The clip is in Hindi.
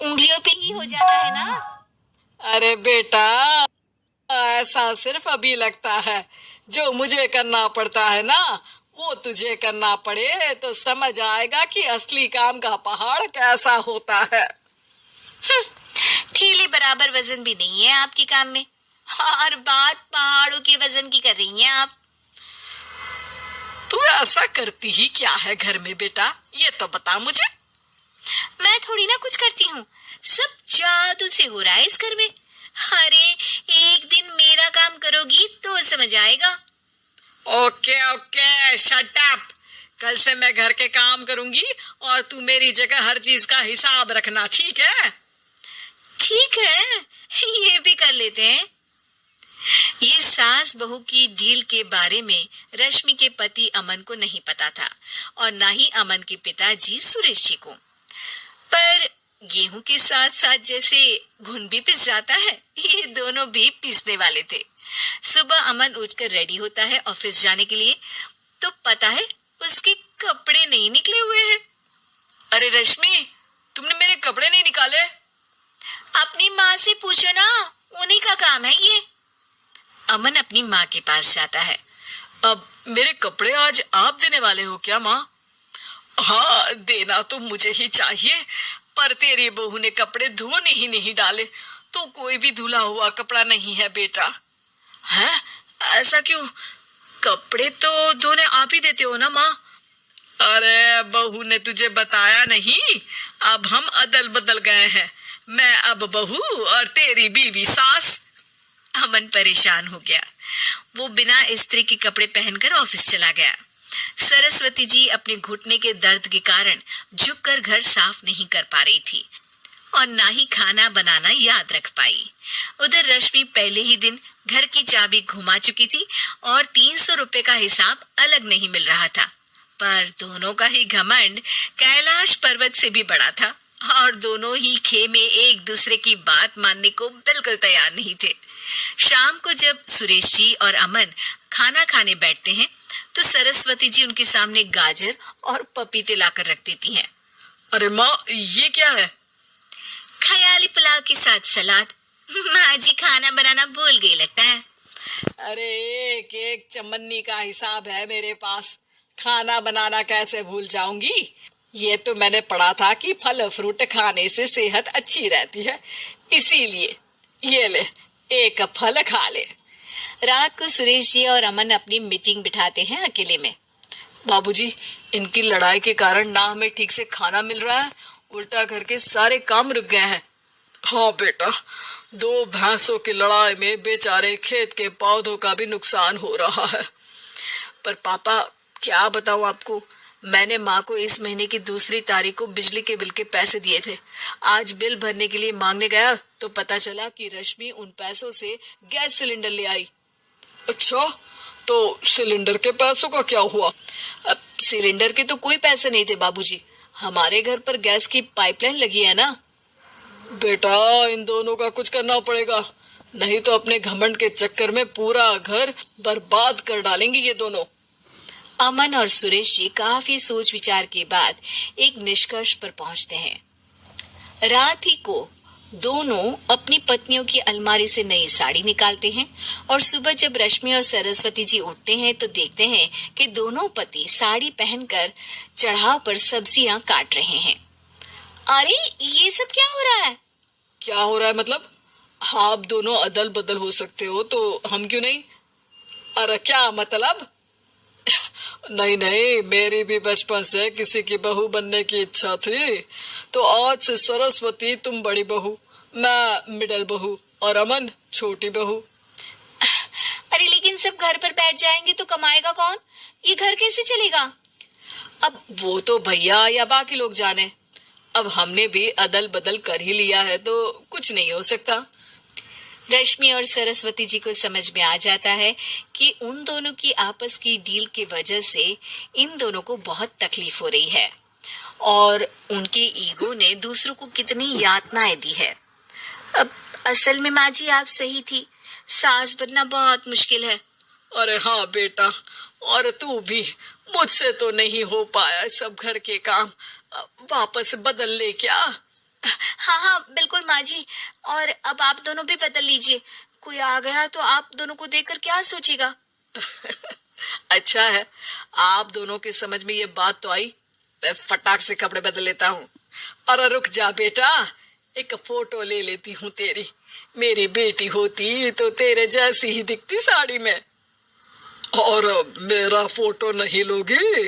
उंगलियों पे ही हो जाता है ना। अरे बेटा, ऐसा सिर्फ अभी लगता है। जो मुझे करना पड़ता है ना, वो तुझे करना पड़े तो समझ आएगा कि असली काम का पहाड़ कैसा होता है। ठेले बराबर वजन भी नहीं है आपके काम में, और बात पहाड़ों के वजन की कर रही हैं आप। तू ऐसा करती ही क्या है घर में बेटा, ये तो बता मुझे। मैं थोड़ी ना कुछ करती हूँ, सब जादू से हो रहा है इस घर में। अरे एक दिन मेरा काम करोगी तो समझ आएगा। Okay okay, shut up. कल से मैं घर के काम करूंगी और तू मेरी जगह हर चीज का हिसाब रखना, ठीक है? ठीक है, ये भी कर लेते हैं। ये सास बहू की डील के बारे में रश्मि के पति अमन को नहीं पता था, और न ही अमन के पिताजी सुरेश जी को। पर गेहूं के साथ साथ जैसे घुन भी पिस जाता है, ये दोनों भी पीसने वाले थे। सुबह अमन उठकर रेडी होता है ऑफिस जाने के लिए, तो पता है उसके कपड़े नहीं निकले हुए हैं। अरे रश्मि, तुमने मेरे कपड़े नहीं निकाले? अपनी माँ से पूछो ना, उन्हीं का काम है ये। अमन अपनी माँ के पास जाता है। अब मेरे कपड़े आज आप देने वाले हो क्या माँ? हाँ, देना तो मुझे ही चाहिए, पर तेरी बहू ने कपड़े धोने ही नहीं डाले, तो कोई भी धुला हुआ कपड़ा नहीं है बेटा। हैं? ऐसा क्यों? कपड़े तो धोने आप ही देते हो ना माँ? अरे बहू ने तुझे बताया नहीं, अब हम अदल बदल गए हैं। मैं अब बहू और तेरी बीवी सास। अमन परेशान हो गया। वो बिना इस्त्री के कपड़े पहनकर ऑफिस चला गया। सरस्वती जी अपने घुटने के दर्द के कारण झुककर घर साफ नहीं कर पा रही थी, और ना ही खाना बनाना याद रख पाई। उधर रश्मि पहले ही दिन घर की चाबी घुमा चुकी थी, और 300 रुपए का हिसाब अलग नहीं मिल रहा था। पर दोनों का ही घमंड कैलाश पर्वत से भी बड़ा था, और दोनों ही खेमे एक दूसरे की बात मानने को बिल्कुल तैयार नहीं थे। शाम को जब सुरेश जी और अमन खाना खाने बैठते हैं, तो सरस्वती जी उनके सामने गाजर और पपीते लाकर रख देती हैं। अरे माँ, ये क्या है? ख्याली पुलाव के साथ सलाद। माँ जी खाना बनाना भूल गई लगता है। अरे एक एक चमन्नी का हिसाब है मेरे पास, खाना बनाना कैसे भूल जाऊंगी? ये तो मैंने पढ़ा था कि फल फ्रूट खाने से सेहत अच्छी रहती है, इसीलिए ये ले, एक फल खा ले। रात को सुरेश जी और अमन अपनी मीटिंग बिठाते हैं अकेले में। बाबूजी, इनकी लड़ाई के कारण ना हमें ठीक से खाना मिल रहा है, उल्टा घर के सारे काम रुक गए हैं। हाँ बेटा, 2 भैंसों की लड़ाई में बेचारे खेत के पौधों का भी नुकसान हो रहा है। पर पापा, क्या बताऊं आपको, मैंने माँ को इस महीने की 2 तारीख को बिजली के बिल के पैसे दिए थे। आज बिल भरने के लिए मांगने गया तो पता चला कि रश्मि उन पैसों से गैस सिलेंडर ले आई। अच्छा, तो सिलेंडर के पैसों का क्या हुआ? अब सिलेंडर के तो कोई पैसे नहीं थे बाबूजी, हमारे घर पर गैस की पाइपलाइन लगी है ना। बेटा, इन दोनों का कुछ करना पड़ेगा, नहीं तो अपने घमंड के चक्कर में पूरा घर बर्बाद कर डालेंगे ये दोनों। अमन और सुरेश जी काफी सोच विचार के बाद एक निष्कर्ष पर पहुंचते हैं। रात ही को दोनों अपनी पत्नियों की अलमारी से नई साड़ी निकालते हैं, और सुबह जब रश्मि और सरस्वती जी उठते हैं तो देखते हैं कि दोनों पति साड़ी पहनकर चढ़ाव पर सब्जियां काट रहे हैं। अरे ये सब क्या हो रहा है? क्या हो रहा है मतलब? आप दोनों अदल बदल हो सकते हो तो हम क्यों नहीं? अरे क्या मतलब? नहीं नहीं, मेरी भी बचपन से किसी की बहू बनने की इच्छा थी, तो आज से सरस्वती तुम बड़ी बहू, मैं मिडल बहू और अमन छोटी बहू। अरे लेकिन सब घर पर बैठ जाएंगे तो कमाएगा कौन? ये घर कैसे चलेगा? अब वो तो भैया या बाकी लोग जाने, अब हमने भी अदल बदल कर ही लिया है तो कुछ नहीं हो सकता। रश्मि और सरस्वती जी को समझ में आ जाता है कि उन दोनों की आपस की डील की वजह से इन दोनों को बहुत तकलीफ हो रही है, और उनके ईगो ने दूसरों को कितनी यातनाएं दी है। अब असल में माँ जी आप सही थी, सास बनना बहुत मुश्किल है। अरे हाँ बेटा, और तू भी, मुझसे तो नहीं हो पाया सब घर के काम, वापस बदल ले क्या? हाँ हाँ बिल्कुल माँ जी। और अब आप दोनों भी बदल लीजिए, कोई आ गया तो आप दोनों को देखकर क्या सोचेगा। अच्छा है, आप दोनों की समझ में ये बात तो आई। मैं फटाक से कपड़े बदल लेता हूँ। अरे रुक जा बेटा, एक फोटो ले लेती हूँ तेरी। मेरी बेटी होती तो तेरे जैसी ही दिखती साड़ी में। और मेरा फोटो नहीं लोगी?